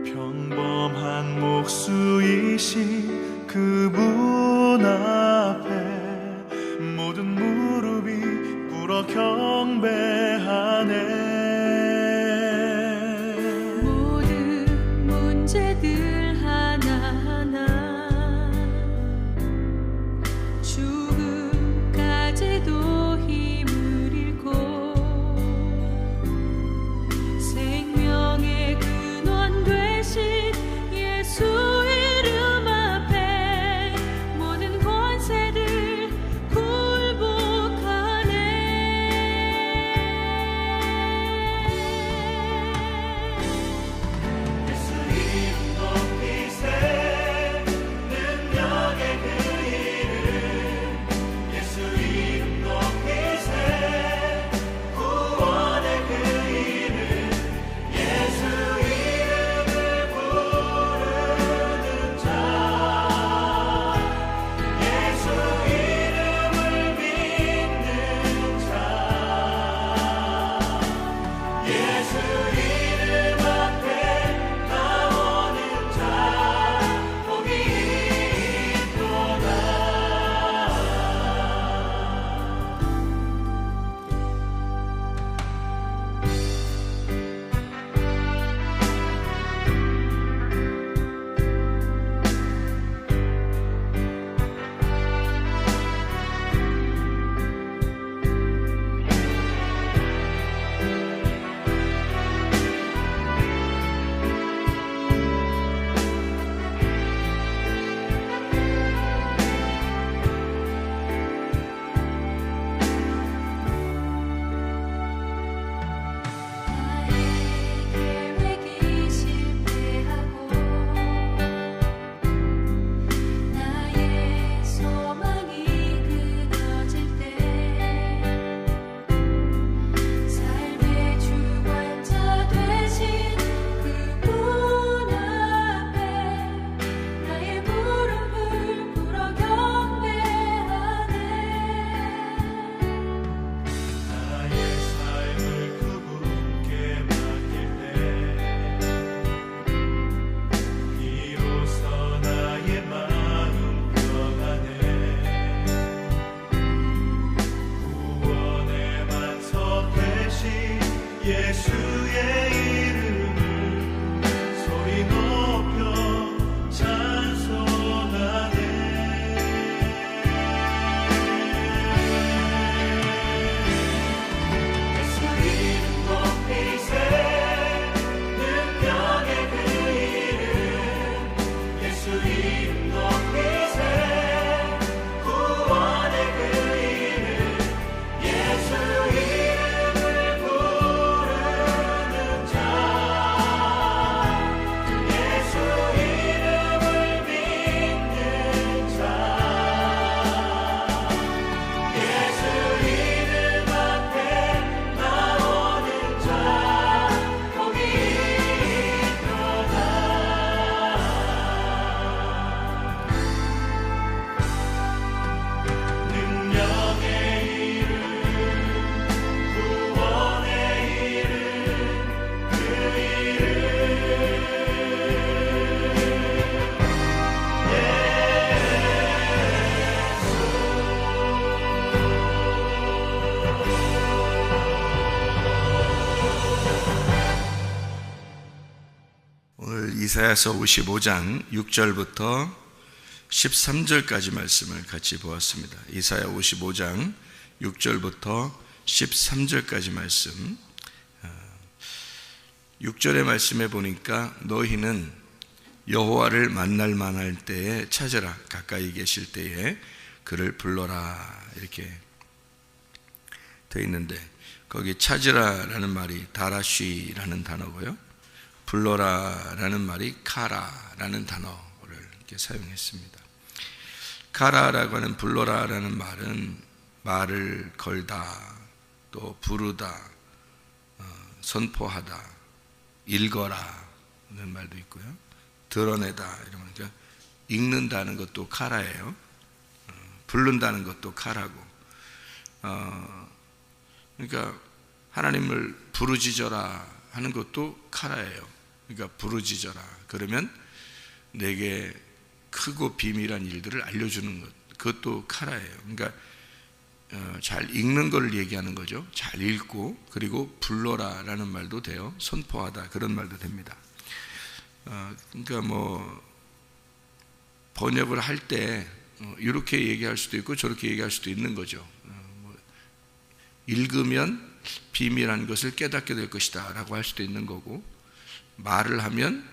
평범한 목수이신 그분 앞에 모든 무릎이 꿇어 경배하네. 모든 문제들 하나하나 죽음까지도 힘을 잃고 생명의 근원 되신 예수 이름 앞에 모든 권세들 굴복하네. 예수 이름 높이세 능력의 그 이름. 예수 이름 높이세 구원의 그 이름. 예수 이름을 부르는 자, 예수 이름을 믿는 자, 예수 이름 앞에 나오는 자 복이 있도다. 나의 계획이 실패하고 나의 소망이 끊어질 때 삶의 주관자 되신 그분 앞에 나의 무릎을 꿇어 경배하네. 나의 삶을 그분께 맡길 때 비로소 나의 마음 평안해. 구원의 반석 되신 예수의 이름을 소리 높여 찬송하네. 예수 이름 높이세 능력의 그 이름. 예수 이름 높이세 구원의 그 이름. 예수 이름을 부르는 자, 예수 이름을 믿는 자, 예수 이름 앞에 나오는 자 복이 있도다. 능력의 이름, 구원의 이름, 그 이름 오늘 이사야서 55장 6절부터 13절까지 말씀을 같이 보았습니다. 이사야 55장 6절부터 13절까지 말씀. 6절의 말씀에 보니까 너희는 여호와를 만날 만할 때에 찾으라, 가까이 계실 때에 그를 불러라, 이렇게 되어 있는데 거기 찾으라라는 말이 다라쉬라는 단어고요, 불러라라는 말이 카라라는 단어를 이렇게 사용했습니다. 카라라고 하는 불러라라는 말은 말을 걸다, 또 부르다, 선포하다, 읽어라는 말도 있고요, 드러내다 이러면 읽는다는 것도 카라예요. 부른다는 것도 카라고. 그러니까 하나님을 부르짖어라 하는 것도 카라예요. 그러니까 부르짖어라. 그러면 내게 크고 비밀한 일들을 알려주는 것. 그것도 카라예요. 그러니까 잘 읽는 걸 얘기하는 거죠. 잘 읽고 그리고 불러라라는 말도 돼요. 선포하다 그런 말도 됩니다. 그러니까 뭐 번역을 할 때 이렇게 얘기할 수도 있고 저렇게 얘기할 수도 있는 거죠. 읽으면 비밀한 것을 깨닫게 될 것이다 라고 할 수도 있는 거고, 말을 하면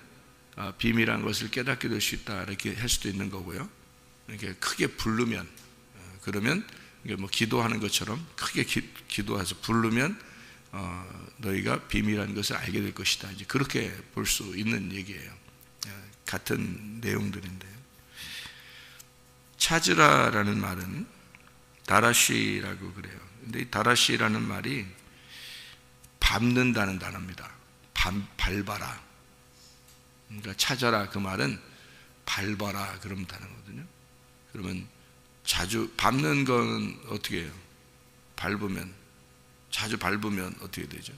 비밀한 것을 깨닫게 될 수 있다 이렇게 할 수도 있는 거고요. 이렇게 크게 부르면, 그러면 이게 뭐 기도하는 것처럼 크게 기도해서 부르면 너희가 비밀한 것을 알게 될 것이다. 이제 그렇게 볼 수 있는 얘기예요. 같은 내용들인데요. 찾으라라는 말은 다라시라고 그래요. 근데 이 다라시라는 말이 밟는다는 단어입니다. 밟아라. 그러니까 찾아라 그 말은 밟아라 그런 단어거든요. 그러면 자주 밟는 건 어떻게 해요? 밟으면, 자주 밟으면 어떻게 되죠?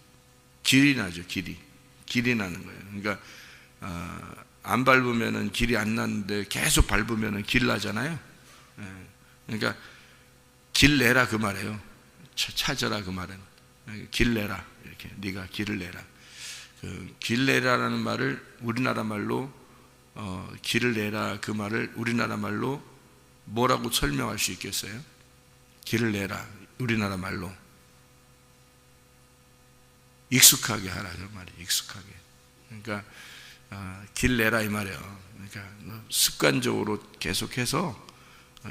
길이 나죠. 길이 나는 거예요. 그러니까 안 밟으면은 길이 안 나는데 계속 밟으면은 길 나잖아요. 그러니까 길 내라 그 말이에요. 찾아라 그 말은 길 내라, 이렇게 네가 길을 내라. 그 길 내라라는 말을 우리나라 말로 길을 내라 그 말을 우리나라 말로 뭐라고 설명할 수 있겠어요? 길을 내라 우리나라 말로 익숙하게 하라 그 말이 익숙하게. 그러니까 길 내라 이 말이에요. 그러니까 습관적으로 계속해서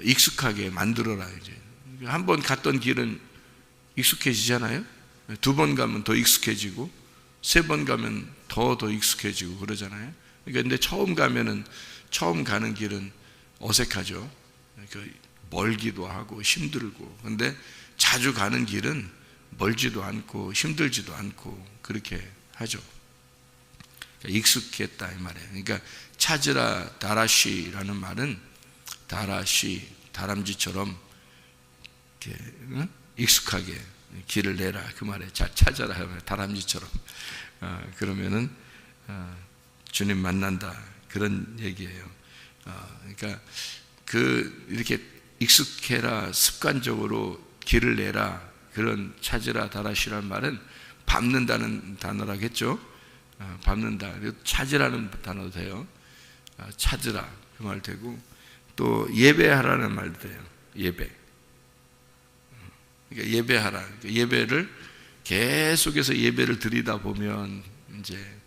익숙하게 만들어라. 이제 한 번 갔던 길은 익숙해지잖아요. 두 번 가면 더 익숙해지고 세 번 가면 더 익숙해지고 그러잖아요. 그러니까 근데 처음 가는 길은 어색하죠. 멀기도 하고 힘들고. 근데 자주 가는 길은 멀지도 않고 힘들지도 않고 그렇게 하죠. 그러니까 익숙했다 이 말이에요. 그러니까 찾으라 다라시라는 말은 다라시 다람쥐처럼 이렇게 익숙하게 길을 내라 그 말에 찾아라 다람쥐처럼 그러면은 주님 만난다 그런 얘기예요. 그러니까 이렇게 익숙해라 습관적으로 길을 내라 그런 찾으라 다라시라는 말은 밟는다는 단어라겠죠. 밟는다. 찾으라는 단어도 돼요. 찾으라 그 말 되고 또 예배하라는 말도 돼요. 예배. 그러니까 예배하라. 그러니까 예배를 계속해서 예배를 드리다 보면 이제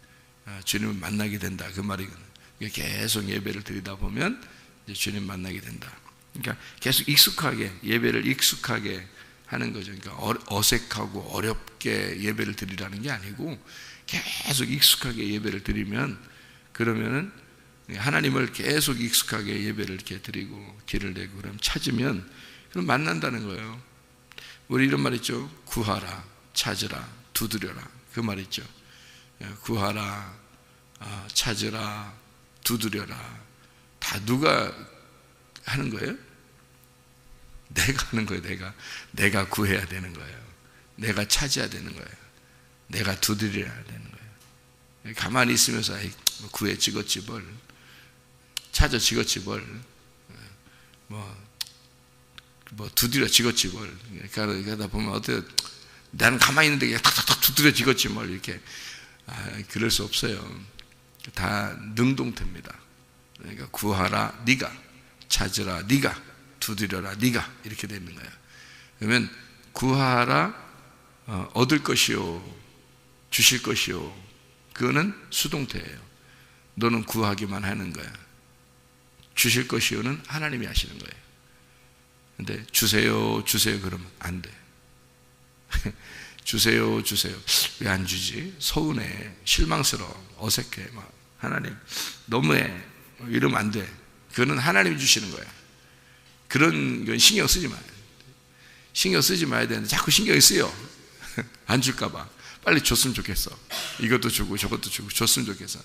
주님을 만나게 된다 그 말이거든요. 그러니까 계속 예배를 드리다 보면 이제 주님 만나게 된다. 그러니까 계속 익숙하게 예배를 익숙하게 하는 거죠. 그러니까 어색하고 어렵게 예배를 드리라는 게 아니고 계속 익숙하게 예배를 드리면 그러면은 하나님을 계속 익숙하게 예배를 이렇게 드리고 길을 내고 그럼 찾으면 그럼 만난다는 거예요. 우리 이런 말 있죠. 구하라, 찾으라, 두드려라 그 말 있죠. 구하라, 찾으라, 두드려라 다 누가 하는 거예요? 내가 하는 거예요. 내가 구해야 되는 거예요. 내가 찾아야 되는 거예요. 내가 두드려야 되는 거예요. 가만히 있으면서 구해 지겠지 뭘, 찾아 지겠지 뭘, 뭐 두드려 지겠지 뭘. 그러다 보면 어때요? 나는 가만히 있는데 그냥 탁탁탁 두드려 지겠지 뭘 이렇게. 그럴 수 없어요. 다 능동태입니다. 그러니까 구하라 네가, 찾으라 네가, 두드려라 네가 이렇게 되는 거예요. 그러면 구하라 얻을 것이요 주실 것이요 그거는 수동태예요. 너는 구하기만 하는 거야. 주실 것이요는 하나님이 하시는 거예요. 근데 주세요 그러면 안 돼. 주세요 왜 안 주지? 서운해, 실망스러워, 어색해. 막 하나님 너무해 이러면 안 돼. 그거는 하나님이 주시는 거야. 그런 건 신경 쓰지 마요. 신경 쓰지 마야 되는데 자꾸 신경이 쓰여. 안 줄까 봐. 빨리 줬으면 좋겠어. 이것도 주고 저것도 주고 줬으면 좋겠어.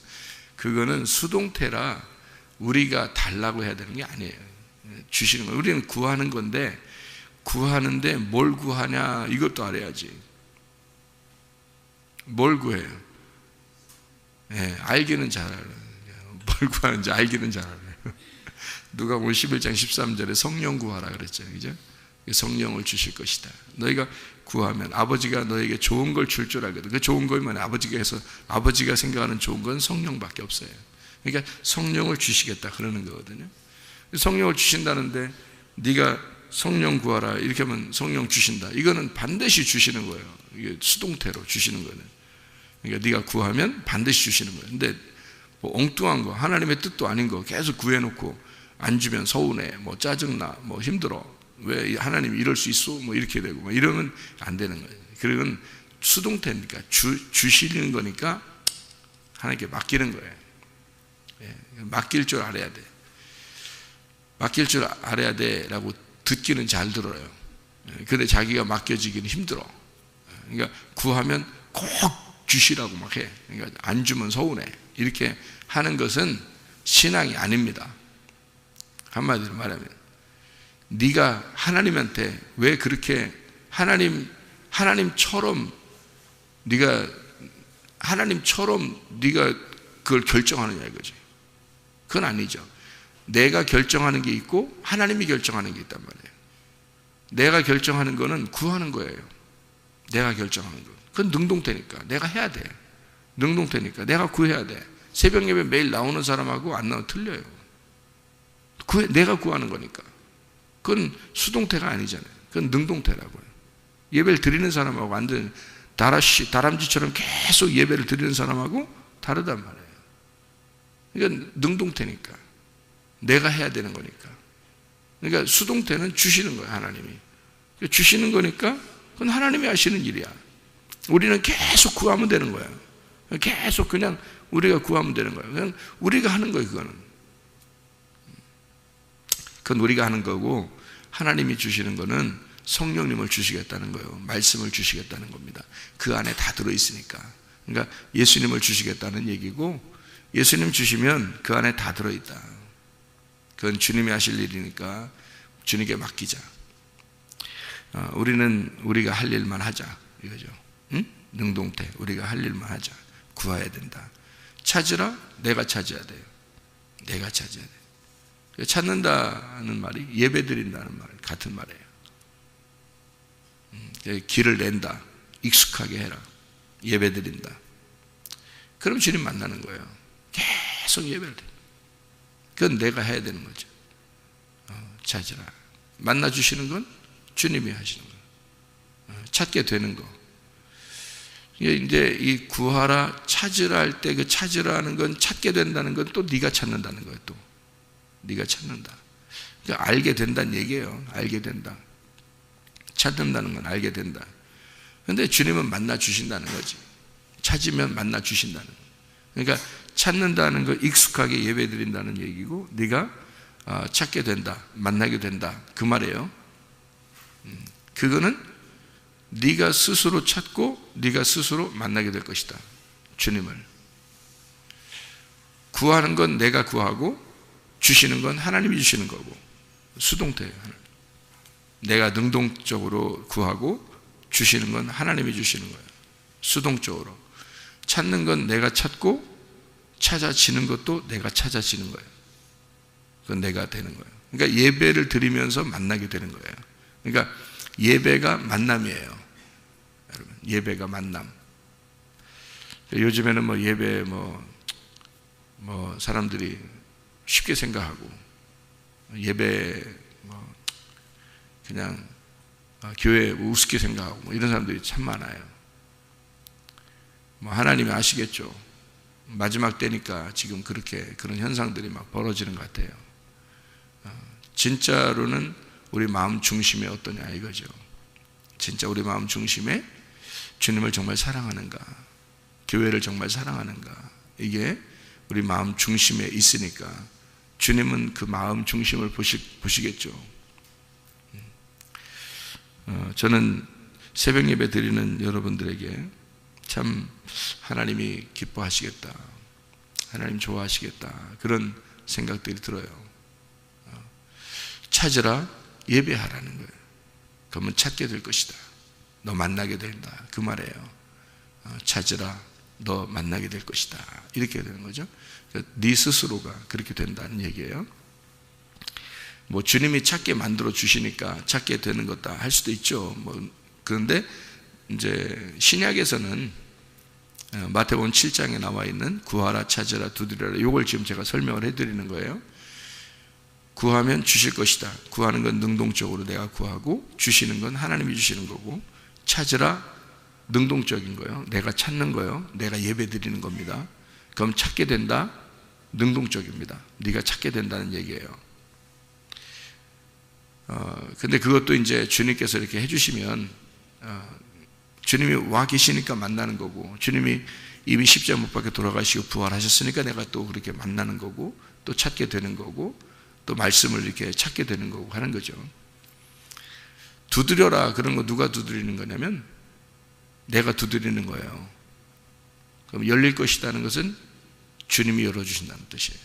그거는 수동태라 우리가 달라고 해야 되는 게 아니에요. 주시는 거예요. 우리는 구하는 건데 구하는데 뭘 구하냐 이것도 알아야지. 뭘 구해요? 예, 알기는 잘 알아요. 뭘 구하는지 알기는 잘 알아요. 누가 오늘 11장 13절에 성령 구하라 그랬죠. 그죠? 성령을 주실 것이다. 너희가 구하면 아버지가 너에게 좋은 걸 줄 줄 알거든. 그 좋은 거면 아버지가 생각하는 좋은 건 성령밖에 없어요. 그러니까 성령을 주시겠다 그러는 거거든요. 성령을 주신다는데 네가 성령 구하라 이렇게 하면 성령 주신다. 이거는 반드시 주시는 거예요. 이게 수동태로 주시는 거예요. 그러니까 네가 구하면 반드시 주시는 거예요. 근데 뭐 엉뚱한 거, 하나님의 뜻도 아닌 거 계속 구해놓고 안 주면 서운해, 뭐 짜증나, 뭐 힘들어. 왜 하나님이 이럴 수 있어? 뭐 이렇게 되고 뭐 이러면 안 되는 거예요. 그건 수동태니까 주시는 거니까 하나님께 맡기는 거예요. 예, 맡길 줄 알아야 돼. 맡길 줄 알아야 돼라고 듣기는 잘 들어요. 근데 자기가 맡겨지기는 힘들어. 그러니까 구하면 꼭 주시라고 막 해. 그러니까 안 주면 서운해. 이렇게 하는 것은 신앙이 아닙니다. 한마디로 말하면 네가 하나님한테 왜 그렇게 하나님처럼 네가 그걸 결정하느냐 이거지. 그건 아니죠. 내가 결정하는 게 있고 하나님이 결정하는 게 있단 말이에요. 내가 결정하는 거는 구하는 거예요. 내가 결정하는 거. 그건 능동태니까 내가 해야 돼. 능동태니까 내가 구해야 돼. 새벽 예배 매일 나오는 사람하고 안 나오면 틀려요. 내가 구하는 거니까. 그건 수동태가 아니잖아요. 그건 능동태라고요. 예배를 드리는 사람하고 완전 다람쥐처럼 계속 예배를 드리는 사람하고 다르단 말이에요. 이건 능동태니까. 내가 해야 되는 거니까. 그러니까 수동태는 주시는 거예요, 하나님이. 주시는 거니까 그건 하나님이 하시는 일이야. 우리는 계속 구하면 되는 거예요. 계속 그냥 우리가 구하면 되는 거예요. 그냥 우리가 하는 거예요, 그거는. 그건 우리가 하는 거고, 하나님이 주시는 거는 성령님을 주시겠다는 거예요. 말씀을 주시겠다는 겁니다. 그 안에 다 들어있으니까. 그러니까 예수님을 주시겠다는 얘기고, 예수님 주시면 그 안에 다 들어있다. 그건 주님이 하실 일이니까 주님께 맡기자. 우리는 우리가 할 일만 하자 이거죠. 응? 능동태. 우리가 할 일만 하자. 구해야 된다. 찾으라. 내가 찾아야 돼요. 내가 찾아야 돼요. 찾는다는 말이 예배 드린다는 말 같은 말이에요. 길을 낸다. 익숙하게 해라. 예배 드린다. 그럼 주님 만나는 거예요. 계속 예배를 드린다. 그건 내가 해야 되는 거죠. 찾으라. 만나주시는 건 주님이 하시는 거예요. 찾게 되는 거. 이제 이 구하라, 찾으라 할 때 그 찾으라 하는 건 찾게 된다는 건 또 네가 찾는다는 거예요. 또 네가 찾는다. 그러니까 알게 된다는 얘기예요. 알게 된다. 찾는다는 건 알게 된다. 그런데 주님은 만나 주신다는 거지. 찾으면 만나 주신다는 거. 그러니까 찾는다는 거 익숙하게 예배 드린다는 얘기고, 네가 찾게 된다, 만나게 된다 그 말이에요. 그거는 네가 스스로 찾고 네가 스스로 만나게 될 것이다. 주님을. 구하는 건 내가 구하고 주시는 건 하나님이 주시는 거고, 수동태예요. 내가 능동적으로 구하고 주시는 건 하나님이 주시는 거예요. 수동적으로. 찾는 건 내가 찾고 찾아지는 것도 내가 찾아지는 거예요. 그건 내가 되는 거예요. 그러니까 예배를 드리면서 만나게 되는 거예요. 그러니까 예배가 만남이에요. 여러분, 예배가 만남. 요즘에는 뭐 예배 뭐 사람들이 쉽게 생각하고, 예배 뭐 그냥 교회 우습게 생각하고 뭐 이런 사람들이 참 많아요. 뭐 하나님이 아시겠죠. 마지막 때니까 지금 그런 현상들이 막 벌어지는 것 같아요. 진짜로는 우리 마음 중심에 어떠냐 이거죠. 진짜 우리 마음 중심에 주님을 정말 사랑하는가, 교회를 정말 사랑하는가, 이게 우리 마음 중심에 있으니까 주님은 그 마음 중심을 보시겠죠. 저는 새벽 예배 드리는 여러분들에게 참 하나님이 기뻐하시겠다, 하나님 좋아하시겠다, 그런 생각들이 들어요. 찾으라, 예배하라는 거예요. 그러면 찾게 될 것이다. 너 만나게 된다 그 말이에요. 찾으라, 너 만나게 될 것이다. 이렇게 되는 거죠. 네 스스로가 그렇게 된다는 얘기예요. 뭐 주님이 찾게 만들어 주시니까 찾게 되는 것다 할 수도 있죠. 뭐 그런데 이제 신약에서는 마태복음 7장에 나와 있는 구하라, 찾으라, 두드리라, 이걸 지금 제가 설명을 해드리는 거예요. 구하면 주실 것이다. 구하는 건 능동적으로 내가 구하고, 주시는 건 하나님이 주시는 거고, 찾으라 능동적인 거예요. 내가 찾는 거예요. 내가 예배 드리는 겁니다. 그럼 찾게 된다, 능동적입니다. 네가 찾게 된다는 얘기예요. 근데 그것도 이제 주님께서 이렇게 해주시면, 주님이 와 계시니까 만나는 거고, 주님이 이미 십자가 못 박혀 돌아가시고 부활하셨으니까 내가 또 그렇게 만나는 거고, 또 찾게 되는 거고, 또 말씀을 이렇게 찾게 되는 거고 하는 거죠. 두드려라, 그런 거 누가 두드리는 거냐면 내가 두드리는 거예요. 그럼 열릴 것이라는 것은 주님이 열어주신다는 뜻이에요.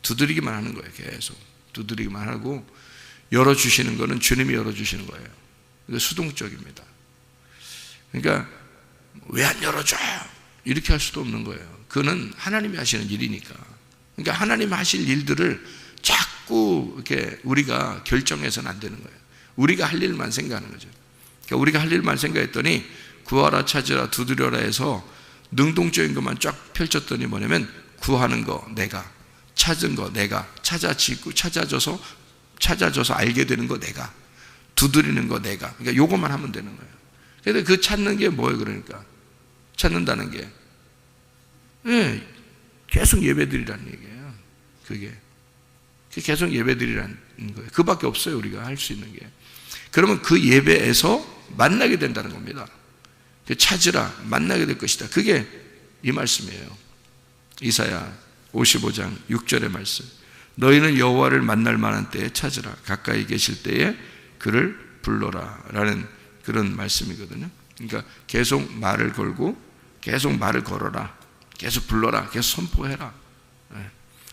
두드리기만 하는 거예요. 계속 두드리기만 하고, 열어주시는 거는 주님이 열어주시는 거예요. 이거 수동적입니다. 그러니까 왜 안 열어줘? 이렇게 할 수도 없는 거예요. 그거는 하나님이 하시는 일이니까. 그러니까 하나님 하실 일들을 자꾸 이렇게 우리가 결정해서는 안 되는 거예요. 우리가 할 일만 생각하는 거죠. 그러니까 우리가 할 일만 생각했더니 구하라, 찾으라, 두드려라 해서 능동적인 것만 쫙 펼쳤더니 뭐냐면 구하는 거 내가, 찾은 거 내가, 찾아줘서 알게 되는 거 내가, 두드리는 거 내가. 그러니까 요것만 하면 되는 거예요. 근데 그 찾는 게 뭐예요? 그러니까 찾는다는 게 계속 예배드리라는 얘기예요. 그게 계속 예배드리라는 거예요. 그밖에 없어요. 우리가 할 수 있는 게. 그러면 그 예배에서 만나게 된다는 겁니다. 찾으라, 만나게 될 것이다. 그게 이 말씀이에요. 이사야 55장 6절의 말씀. 너희는 여호와를 만날 만한 때에 찾으라. 가까이 계실 때에 그를 불러라. 라는 그런 말씀이거든요. 그러니까 계속 말을 걸고, 계속 말을 걸어라. 계속 불러라. 계속 선포해라.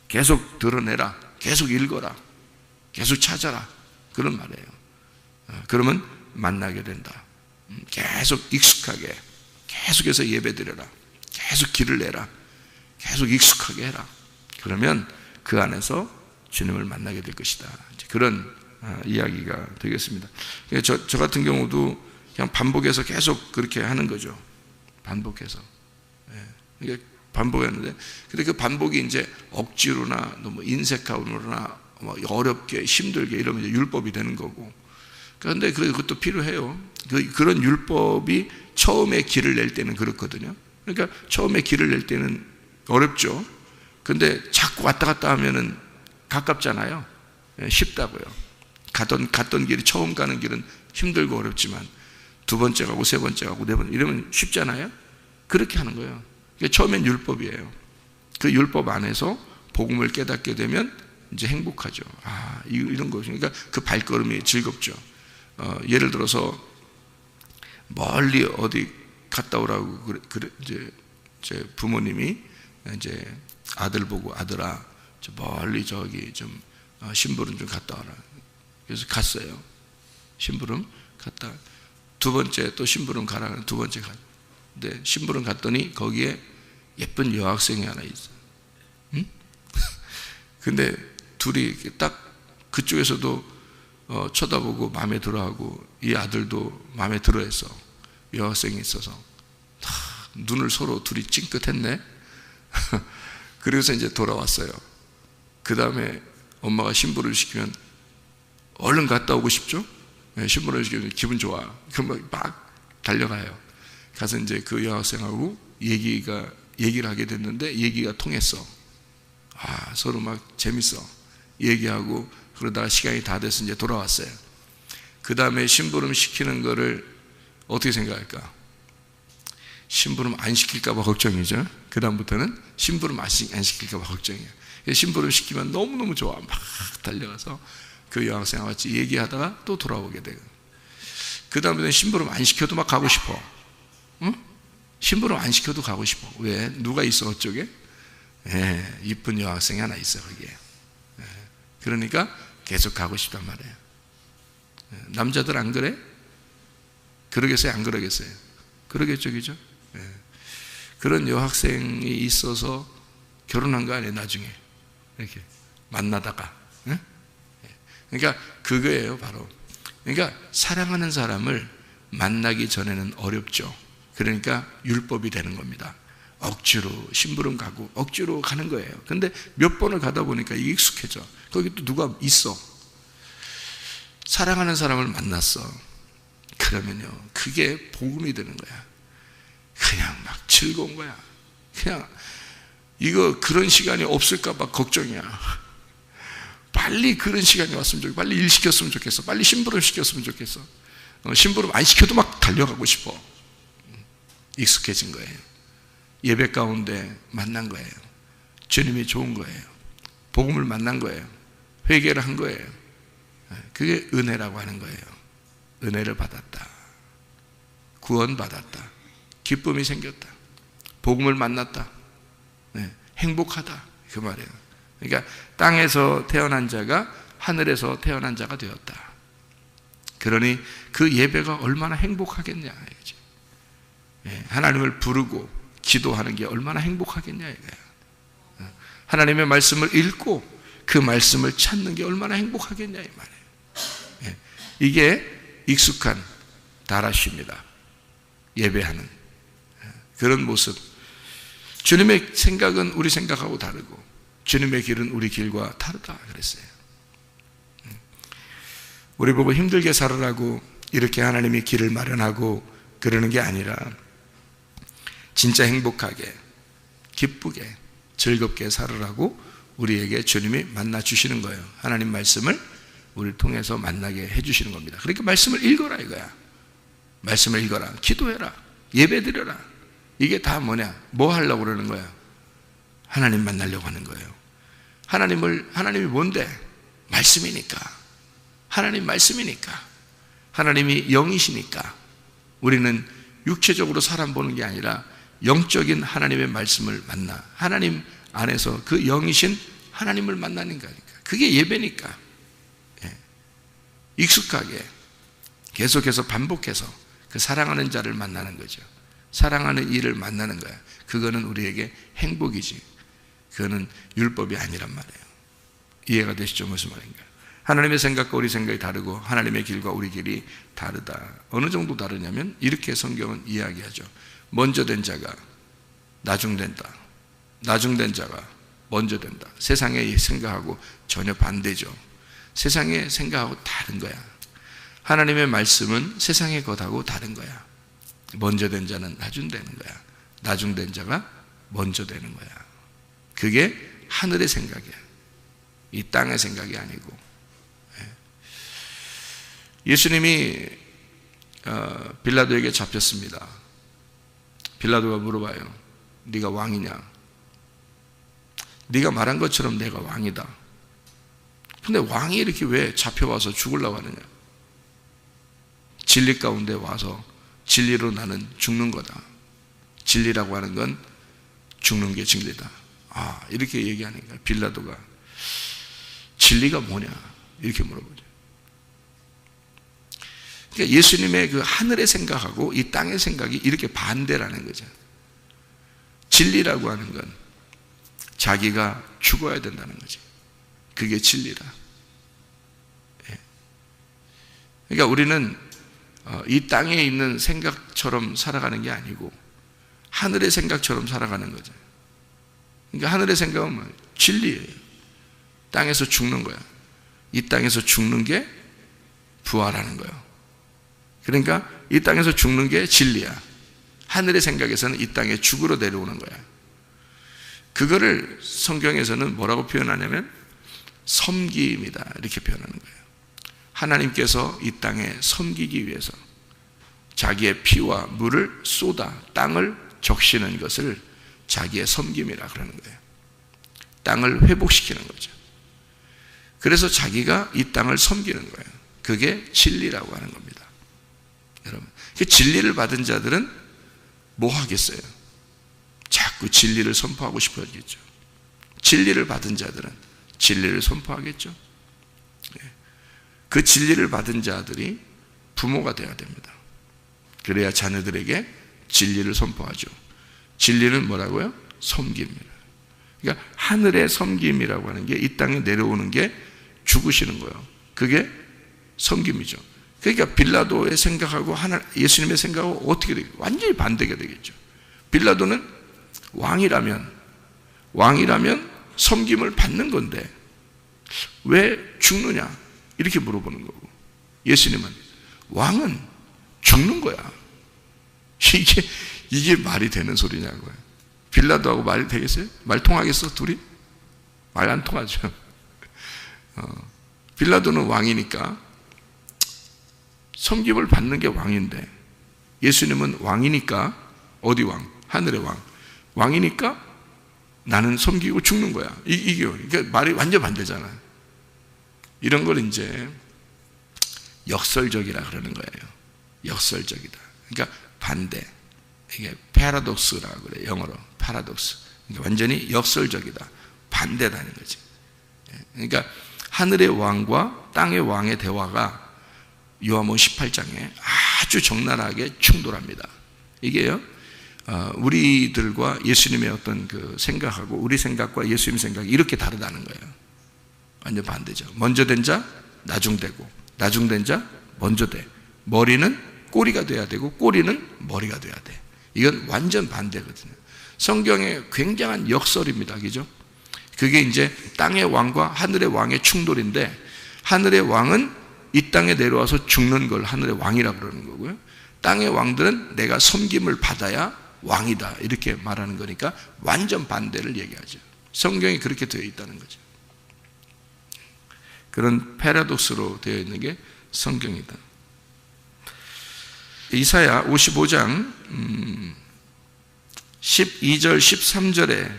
계속 드러내라. 계속 읽어라. 계속 찾아라. 그런 말이에요. 그러면 만나게 된다. 계속 익숙하게, 계속해서 예배드려라. 계속 길을 내라. 계속 익숙하게 해라. 그러면 그 안에서 주님을 만나게 될 것이다. 그런 이야기가 되겠습니다. 저 같은 경우도 그냥 반복해서 계속 그렇게 하는 거죠. 반복해서. 그러니까 반복했는데, 근데 그 반복이 이제 억지로나 너무 인색하거나 어렵게 힘들게 이러면 이제 율법이 되는 거고. 그런데 그것도 필요해요. 그런 율법이 처음에 길을 낼 때는 그렇거든요. 그러니까 처음에 길을 낼 때는 어렵죠. 근데 자꾸 왔다 갔다 하면은 가깝잖아요. 쉽다고요. 갔던 길이, 처음 가는 길은 힘들고 어렵지만 두 번째 가고 세 번째 가고 네 번째 이러면 쉽잖아요. 그렇게 하는 거예요. 처음엔 율법이에요. 그 율법 안에서 복음을 깨닫게 되면 이제 행복하죠. 이런 거. 그러니까 그 발걸음이 즐겁죠. 예를 들어서 멀리 어디 갔다 오라고 이제 제 부모님이 이제 아들 보고, 아들아, 저 멀리 저기 좀 심부름 좀 갔다 와라. 그래서 갔어요. 심부름 갔다. 두 번째 또 심부름 가라. 두 번째 갔. 근데 심부름 갔더니 거기에 예쁜 여학생이 하나 있어. 응? 근데 둘이 딱 그쪽에서도 쳐다보고 마음에 들어하고, 이 아들도 마음에 들어해서 여학생이 있어서 눈을 서로 둘이 찡긋했네. 그래서 이제 돌아왔어요. 그 다음에 엄마가 신부를 시키면 얼른 갔다 오고 싶죠? 신부를 시키면 기분 좋아. 그럼 막 달려가요. 가서 이제 그 여학생하고 얘기를 하게 됐는데 얘기가 통했어. 서로 막 재밌어. 얘기하고 그러다가 시간이 다 돼서 이제 돌아왔어요. 그 다음에 심부름 시키는 거를 어떻게 생각할까? 심부름 안 시킬까봐 걱정이죠. 그 다음부터는 심부름 안 시킬까봐 걱정이에요. 심부름 시키면 너무너무 좋아. 막 달려가서 그 여학생과 같이 얘기하다가 또 돌아오게 돼요. 그 다음부터는 심부름 안 시켜도 막 가고 싶어. 응? 심부름 안 시켜도 가고 싶어. 왜? 누가 있어 그쪽에? 이쁜 여학생이 하나 있어 거기에. 그러니까 계속 가고 싶단 말이에요. 남자들 안 그래? 그러겠어요? 안 그러겠어요? 그러겠죠, 그죠? 그런 여학생이 있어서 결혼한 거 아니에요, 나중에. 이렇게 만나다가. 응? 그러니까 그거예요, 바로. 그러니까 사랑하는 사람을 만나기 전에는 어렵죠. 그러니까 율법이 되는 겁니다. 억지로 심부름 가고 억지로 가는 거예요. 근데 몇 번을 가다 보니까 이게 익숙해져. 거기 또 누가 있어. 사랑하는 사람을 만났어. 그러면요, 그게 복음이 되는 거야. 그냥 막 즐거운 거야. 그냥 이거 그런 시간이 없을까 봐 걱정이야. 빨리 그런 시간이 왔으면 좋겠어. 빨리 일 시켰으면 좋겠어. 빨리 심부름 시켰으면 좋겠어. 심부름 안 시켜도 막 달려가고 싶어. 익숙해진 거예요. 예배 가운데 만난 거예요. 주님이 좋은 거예요. 복음을 만난 거예요. 회개를 한 거예요. 그게 은혜라고 하는 거예요. 은혜를 받았다. 구원받았다. 기쁨이 생겼다. 복음을 만났다. 행복하다. 그 말이에요. 그러니까 땅에서 태어난 자가 하늘에서 태어난 자가 되었다. 그러니 그 예배가 얼마나 행복하겠냐 이거지. 하나님을 부르고 기도하는 게 얼마나 행복하겠냐 이거야. 하나님의 말씀을 읽고 그 말씀을 찾는 게 얼마나 행복하겠냐 이 말이에요. 이게 익숙한 다라시입니다. 예배하는 그런 모습. 주님의 생각은 우리 생각하고 다르고 주님의 길은 우리 길과 다르다 그랬어요. 우리 보고 힘들게 살으라고 이렇게 하나님이 길을 마련하고 그러는 게 아니라 진짜 행복하게 기쁘게 즐겁게 살으라고 우리에게 주님이 만나 주시는 거예요. 하나님 말씀을 우리를 통해서 만나게 해주시는 겁니다. 그러니까 말씀을 읽어라 이거야. 말씀을 읽어라. 기도해라. 예배드려라. 이게 다 뭐냐? 뭐 하려고 그러는 거야? 하나님 만나려고 하는 거예요. 하나님이 뭔데? 말씀이니까. 하나님 말씀이니까. 하나님이 영이시니까. 우리는 육체적으로 사람 보는 게 아니라 영적인 하나님의 말씀을 만나 하나님 안에서 그 영이신 하나님을 만나는 거니까. 그게 예배니까. 익숙하게 계속해서 반복해서 그 사랑하는 자를 만나는 거죠. 사랑하는 이를 만나는 거야. 그거는 우리에게 행복이지. 그거는 율법이 아니란 말이에요. 이해가 되시죠? 무슨 말인가? 하나님의 생각과 우리 생각이 다르고 하나님의 길과 우리 길이 다르다. 어느 정도 다르냐면 이렇게 성경은 이야기하죠. 먼저 된 자가 나중된다. 나중된 자가 먼저 된다. 세상의 생각하고 전혀 반대죠. 세상의 생각하고 다른 거야. 하나님의 말씀은 세상의 것하고 다른 거야. 먼저 된 자는 나중되는 거야. 나중된 자가 먼저 되는 거야. 그게 하늘의 생각이야. 이 땅의 생각이 아니고. 예수님이 빌라도에게 잡혔습니다. 빌라도가 물어봐요. 네가 왕이냐? 네가 말한 것처럼 내가 왕이다. 근데 왕이 이렇게 왜 잡혀와서 죽으려고 하느냐? 진리 가운데 와서 진리로 나는 죽는 거다. 진리라고 하는 건 죽는 게 진리다. 이렇게 얘기하니까 빌라도가 진리가 뭐냐? 이렇게 물어보죠. 그러니까 예수님의 그 하늘의 생각하고 이 땅의 생각이 이렇게 반대라는 거죠. 진리라고 하는 건 자기가 죽어야 된다는 거지. 그게 진리라. 그러니까 우리는 이 땅에 있는 생각처럼 살아가는 게 아니고 하늘의 생각처럼 살아가는 거죠. 그러니까 하늘의 생각은 뭐예요? 진리예요. 땅에서 죽는 거야. 이 땅에서 죽는 게 부활하는 거예요. 그러니까 이 땅에서 죽는 게 진리야. 하늘의 생각에서는 이 땅에 죽으러 내려오는 거야. 그거를 성경에서는 뭐라고 표현하냐면 섬김이다 이렇게 표현하는 거예요. 하나님께서 이 땅에 섬기기 위해서 자기의 피와 물을 쏟아 땅을 적시는 것을 자기의 섬김이라 그러는 거예요. 땅을 회복시키는 거죠. 그래서 자기가 이 땅을 섬기는 거예요. 그게 진리라고 하는 겁니다. 여러분, 진리를 받은 자들은 뭐 하겠어요? 자꾸 진리를 선포하고 싶어 하겠죠. 진리를 받은 자들은 진리를 선포하겠죠. 그 진리를 받은 자들이 부모가 되어야 됩니다. 그래야 자녀들에게 진리를 선포하죠. 진리는 뭐라고요? 섬김이라. 그러니까 하늘의 섬김이라고 하는 게 이 땅에 내려오는 게 죽으시는 거예요. 그게 섬김이죠. 그러니까 빌라도의 생각하고 예수님의 생각하고 어떻게 되겠죠? 완전히 반대가 되겠죠. 빌라도는 왕이라면 섬김을 받는 건데 왜 죽느냐 이렇게 물어보는 거고, 예수님은 왕은 죽는 거야. 이게 말이 되는 소리냐고요. 빌라도하고 말이 되겠어요? 말 통하겠어 둘이? 말 안 통하죠. 빌라도는 왕이니까 섬김을 받는 게 왕인데, 예수님은 왕이니까, 어디 왕? 하늘의 왕. 왕이니까 나는 섬기고 죽는 거야. 이게 그러니까 말이 완전 반대잖아요. 이런 걸 이제 역설적이라 그러는 거예요. 역설적이다. 그러니까 반대. 이게 패러독스라고 그래요. 영어로 패러독스. 그러니까 완전히 역설적이다. 반대다는 거지. 그러니까 하늘의 왕과 땅의 왕의 대화가 요한복음 18장에 아주 적나라하게 충돌합니다. 이게요, 우리들과 예수님의 어떤 그 생각하고 우리 생각과 예수님 생각이 이렇게 다르다는 거예요. 완전 반대죠. 먼저 된 자 나중되고, 나중된 자 먼저 돼. 머리는 꼬리가 돼야 되고 꼬리는 머리가 돼야 돼. 이건 완전 반대거든요. 성경의 굉장한 역설입니다. 그죠? 그게 이제 땅의 왕과 하늘의 왕의 충돌인데, 하늘의 왕은 이 땅에 내려와서 죽는 걸 하늘의 왕이라고 그러는 거고요. 땅의 왕들은 내가 섬김을 받아야 왕이다 이렇게 말하는 거니까 완전 반대를 얘기하죠. 성경이 그렇게 되어 있다는 거죠. 그런 패러독스로 되어 있는 게 성경이다. 이사야 55장 12절 13절에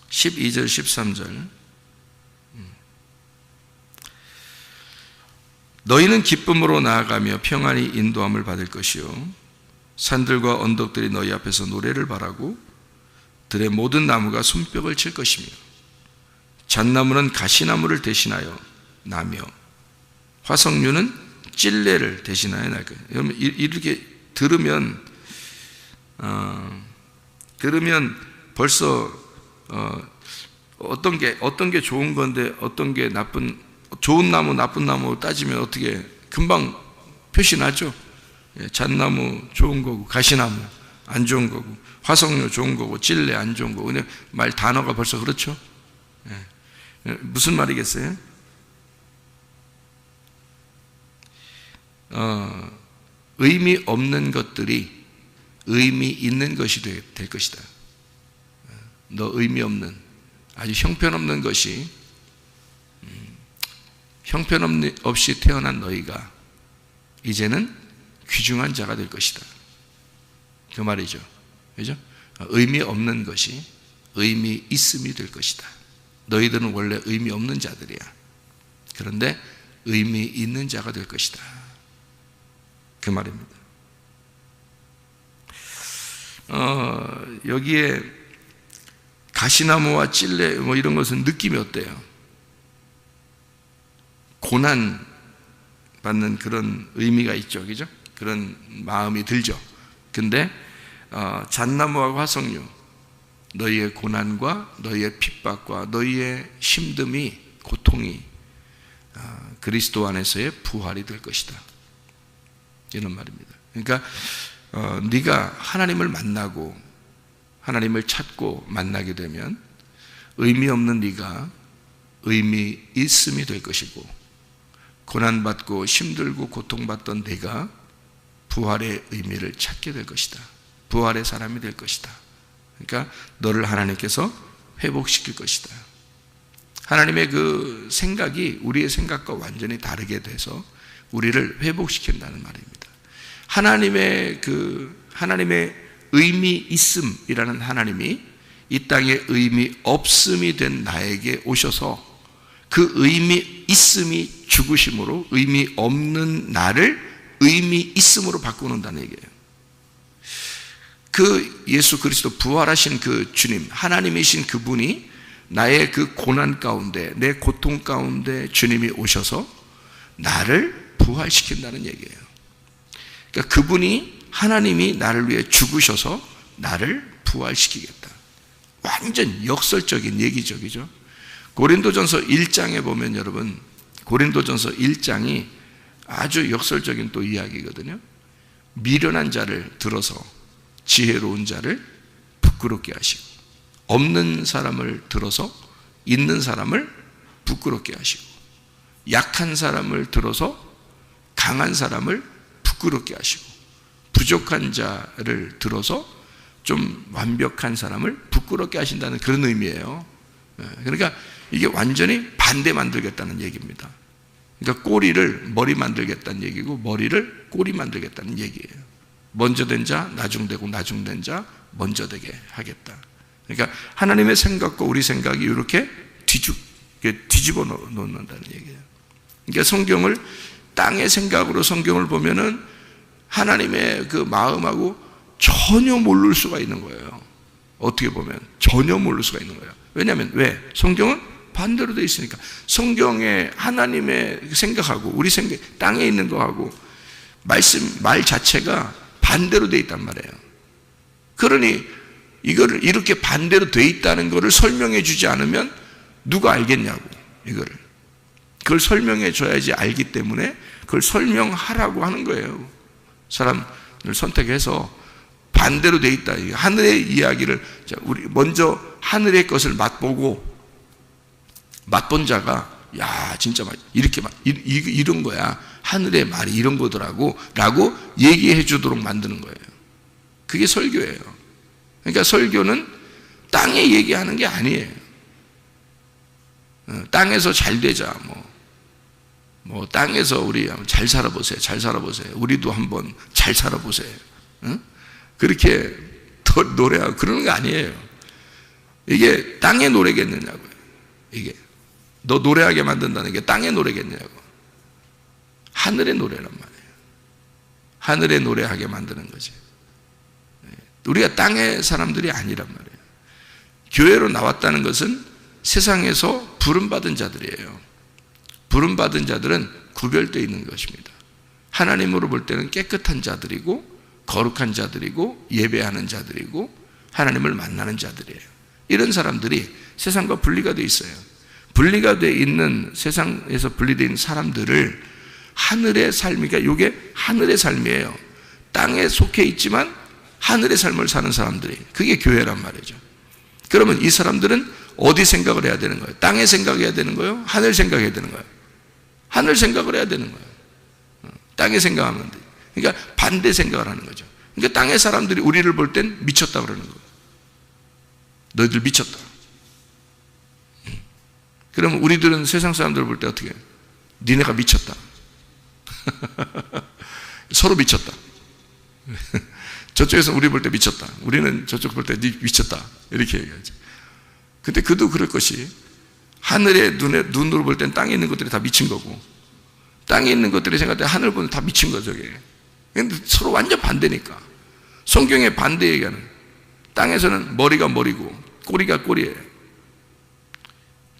12절 13절 너희는 기쁨으로 나아가며 평안히 인도함을 받을 것이요 산들과 언덕들이 너희 앞에서 노래를 바라고 들의 모든 나무가 손뼉을 칠 것이며 잣나무는 가시나무를 대신하여 나며 화석류는 찔레를 대신하여 날 거예요. 여러분 이렇게 들으면 벌써 어떤 게 좋은 건데 어떤 게 좋은 나무 나쁜 나무 따지면 어떻게 금방 표시 나죠. 잣나무 좋은 거고 가시나무 안 좋은 거고 화석류 좋은 거고 찔레 안 좋은 거고. 근데 말 단어가 벌써 그렇죠. 무슨 말이겠어요? 의미 없는 것들이 의미 있는 것이 될 것이다. 너 의미 없는, 아주 형편없는 것이 형편없이 태어난 너희가 이제는 귀중한 자가 될 것이다. 그 말이죠. 그죠? 의미 없는 것이 의미 있음이 될 것이다. 너희들은 원래 의미 없는 자들이야. 그런데 의미 있는 자가 될 것이다. 그 말입니다. 여기에 가시나무와 찔레 뭐 이런 것은 느낌이 어때요? 고난 받는 그런 의미가 있죠. 그죠? 그런 마음이 들죠. 근데 잣나무와 화석류, 너희의 고난과 너희의 핍박과 너희의 힘듦이, 고통이 그리스도 안에서의 부활이 될 것이다. 이런 말입니다. 그러니까 네가 하나님을 만나고 하나님을 찾고 만나게 되면 의미 없는 네가 의미 있음이 될 것이고, 고난받고 힘들고 고통받던 네가 부활의 의미를 찾게 될 것이다. 부활의 사람이 될 것이다. 그러니까 너를 하나님께서 회복시킬 것이다. 하나님의 그 생각이 우리의 생각과 완전히 다르게 돼서 우리를 회복시킨다는 말입니다. 하나님의 의미 있음이라는 하나님이 이 땅에 의미 없음이 된 나에게 오셔서 그 의미 있음이 죽으심으로 의미 없는 나를 의미 있음으로 바꾸는다는 얘기예요. 그 예수 그리스도 부활하신 그 주님, 하나님이신 그분이 나의 그 고난 가운데, 내 고통 가운데 주님이 오셔서 나를 부활시킨다는 얘기예요. 그러니까 그분이 하나님이 나를 위해 죽으셔서 나를 부활시키겠다. 완전 역설적인 얘기죠, 그죠? 고린도전서 1장에 보면 여러분, 고린도전서 1장이 아주 역설적인 또 이야기거든요. 미련한 자를 들어서 지혜로운 자를 부끄럽게 하시고, 없는 사람을 들어서 있는 사람을 부끄럽게 하시고, 약한 사람을 들어서 강한 사람을 부끄럽게 하시고, 부족한 자를 들어서 좀 완벽한 사람을 부끄럽게 하신다는 그런 의미예요. 그러니까 이게 완전히 반대 만들겠다는 얘기입니다. 그러니까 꼬리를 머리 만들겠다는 얘기고 머리를 꼬리 만들겠다는 얘기예요. 먼저 된 자 나중되고 나중된 자 먼저 되게 하겠다. 그러니까 하나님의 생각과 우리 생각이 이렇게 뒤집어 놓는다는 얘기예요. 그러니까 성경을 땅의 생각으로 성경을 보면은 하나님의 그 마음하고 전혀 모를 수가 있는 거예요. 어떻게 보면 전혀 모를 수가 있는 거예요. 왜냐하면 왜? 성경은 반대로 되어 있으니까. 성경에 하나님의 생각하고 우리 생각, 땅에 있는 거하고 말 자체가 반대로 되어 있단 말이에요. 그러니 이거를 이렇게 반대로 되어 있다는 것을 설명해 주지 않으면 누가 알겠냐고, 이거를. 그걸 설명해 줘야지 알기 때문에 그걸 설명하라고 하는 거예요. 사람을 선택해서 반대로 되어 있다. 하늘의 이야기를, 우리 먼저 하늘의 것을 맛본 자가, 야, 진짜 이렇게 이런 거야. 하늘의 말이 이런 거더라고. 라고 얘기해 주도록 만드는 거예요. 그게 설교예요. 그러니까 설교는 땅에 얘기하는 게 아니에요. 땅에서 잘 되자, 뭐 땅에서 우리 잘 살아보세요. 잘 살아보세요. 우리도 한번 잘 살아보세요. 응? 그렇게 더 노래하고 그러는 거 아니에요. 이게 땅의 노래겠느냐고요. 이게 너 노래하게 만든다는 게 땅의 노래겠냐고. 하늘의 노래란 말이에요. 하늘의 노래하게 만드는 거지. 우리가 땅의 사람들이 아니란 말이에요. 교회로 나왔다는 것은 세상에서 부름받은 자들이에요. 부름받은 자들은 구별되어 있는 것입니다. 하나님으로 볼 때는 깨끗한 자들이고 거룩한 자들이고 예배하는 자들이고 하나님을 만나는 자들이에요. 이런 사람들이 세상과 분리가 되어 있어요. 분리가 되어 있는, 세상에서 분리되어 있는 사람들을 하늘의 삶이니까 이게 하늘의 삶이에요. 땅에 속해 있지만 하늘의 삶을 사는 사람들이, 그게 교회란 말이죠. 그러면 이 사람들은 어디 생각을 해야 되는 거예요? 땅에 생각해야 되는 거예요? 하늘 생각해야 되는 거예요? 하늘 생각을 해야 되는 거예요. 땅에 생각하면 안 돼요. 그러니까 반대 생각을 하는 거죠. 그러니까 땅의 사람들이 우리를 볼 땐 미쳤다 그러는 거예요. 너희들 미쳤다. 그러면 우리들은 세상 사람들을 볼 때 어떻게 해요? 니네가 미쳤다. 서로 미쳤다. 저쪽에서 우리 볼 때 미쳤다. 우리는 저쪽 볼 때 니 미쳤다. 이렇게 얘기하죠. 근데 그도 그럴 것이, 하늘의 눈으로 볼 땐 땅에 있는 것들이 다 미친 거고, 땅에 있는 것들이 생각할 때 하늘 보면 다 미친 거죠. 근데 서로 완전 반대니까. 성경의 반대 얘기하는, 땅에서는 머리가 머리고 꼬리가 꼬리예요.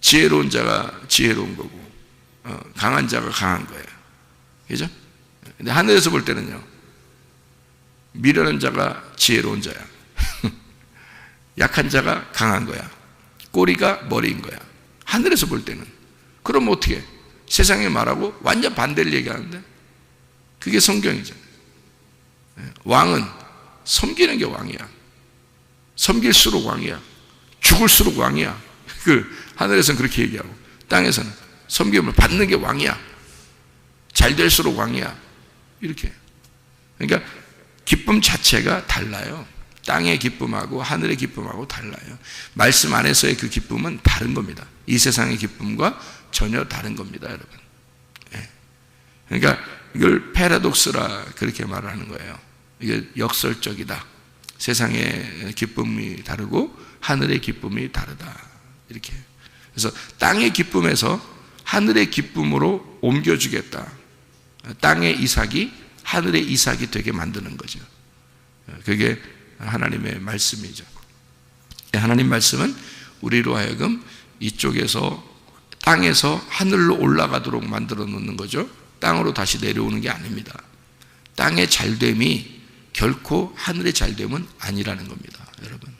지혜로운 자가 지혜로운 거고 강한 자가 강한 거예요. 그죠? 근데 하늘에서 볼 때는요, 미련한 자가 지혜로운 자야. 약한 자가 강한 거야. 꼬리가 머리인 거야. 하늘에서 볼 때는. 그럼 어떻게? 세상에 말하고 완전 반대를 얘기하는데, 그게 성경이잖아요. 왕은 섬기는 게 왕이야. 섬길수록 왕이야. 죽을수록 왕이야. 하늘에서는 그렇게 얘기하고, 땅에서는 섬김을 받는 게 왕이야. 잘 될수록 왕이야. 이렇게. 그러니까 기쁨 자체가 달라요. 땅의 기쁨하고 하늘의 기쁨하고 달라요. 말씀 안에서의 그 기쁨은 다른 겁니다. 이 세상의 기쁨과 전혀 다른 겁니다, 여러분. 그러니까 이걸 패러독스라 그렇게 말을 하는 거예요. 이게 역설적이다. 세상의 기쁨이 다르고 하늘의 기쁨이 다르다. 이렇게. 그래서 땅의 기쁨에서 하늘의 기쁨으로 옮겨주겠다. 땅의 이삭이 하늘의 이삭이 되게 만드는 거죠. 그게 하나님의 말씀이죠. 하나님 말씀은 우리로 하여금 이쪽에서, 땅에서 하늘로 올라가도록 만들어 놓는 거죠. 땅으로 다시 내려오는 게 아닙니다. 땅의 잘됨이 결코 하늘의 잘됨은 아니라는 겁니다, 여러분.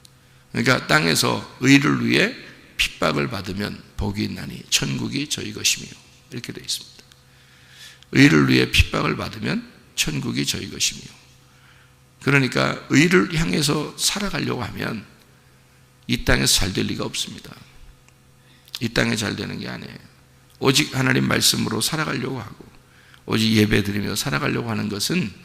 그러니까 땅에서 의를 위해 핍박을 받으면 복이 있나니 천국이 저희 것이며, 이렇게 되어 있습니다. 의를 위해 핍박을 받으면 천국이 저희 것이며, 그러니까 의를 향해서 살아가려고 하면 이 땅에서 잘 될 리가 없습니다. 이 땅에 잘 되는 게 아니에요. 오직 하나님 말씀으로 살아가려고 하고 오직 예배 드리며 살아가려고 하는 것은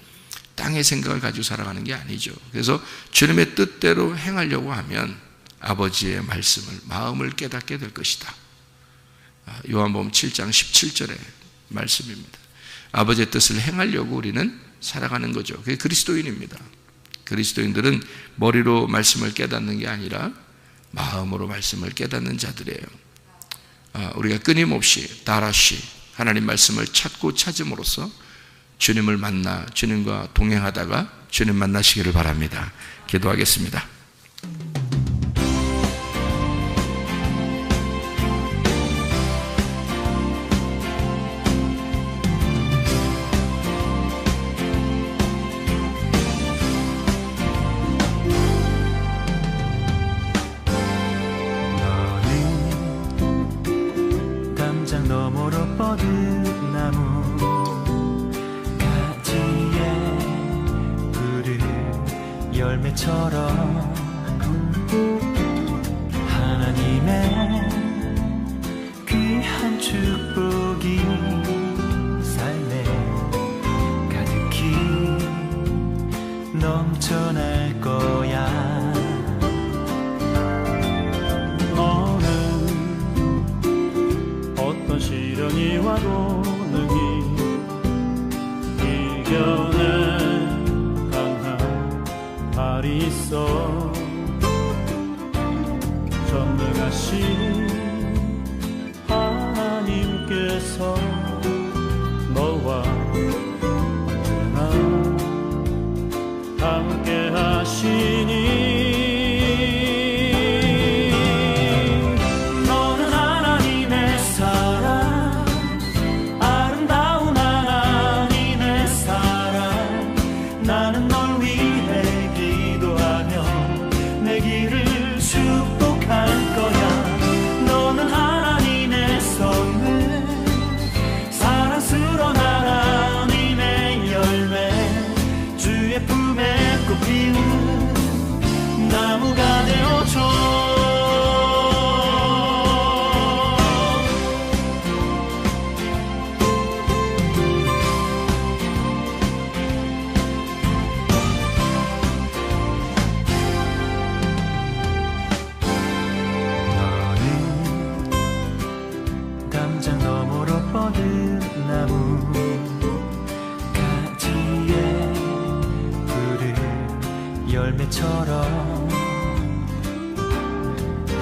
땅의 생각을 가지고 살아가는 게 아니죠. 그래서 주님의 뜻대로 행하려고 하면 아버지의 말씀을, 마음을 깨닫게 될 것이다. 요한복음 7장 17절의 말씀입니다. 아버지의 뜻을 행하려고 우리는 살아가는 거죠. 그게 그리스도인입니다. 그리스도인들은 머리로 말씀을 깨닫는 게 아니라 마음으로 말씀을 깨닫는 자들이에요. 우리가 끊임없이 다라시 하나님 말씀을 찾고 찾음으로써 주님을 만나 주님과 동행하다가 주님 만나시기를 바랍니다. 기도하겠습니다. 하나님의 귀한 축복이 삶에 가득히 넘쳐날 거야. 너는 어떤 시련이 와도 능히 이겨낼 강한 발이 있어. 전능하신 하나님께서 너와 언제나 함께 하시니 너는 하나님의 사랑, 아름다운 하나님의 사랑. 나는 널 위해 기도하며 내 길을 축복할 거야. 너는 하나님의 선물, 사랑스러운 하나님의 열매, 주의 품에 꽃 피운 나무가 되어줘. 담장 너머로 뻗은 나무 가지에 푸른 열매처럼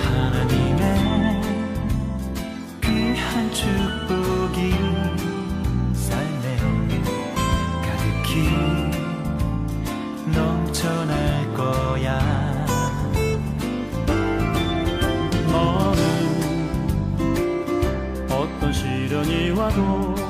하나님의 귀한 축복이 삶에 가득히 넘쳐날 거야. 너는 어떤 시련이 와도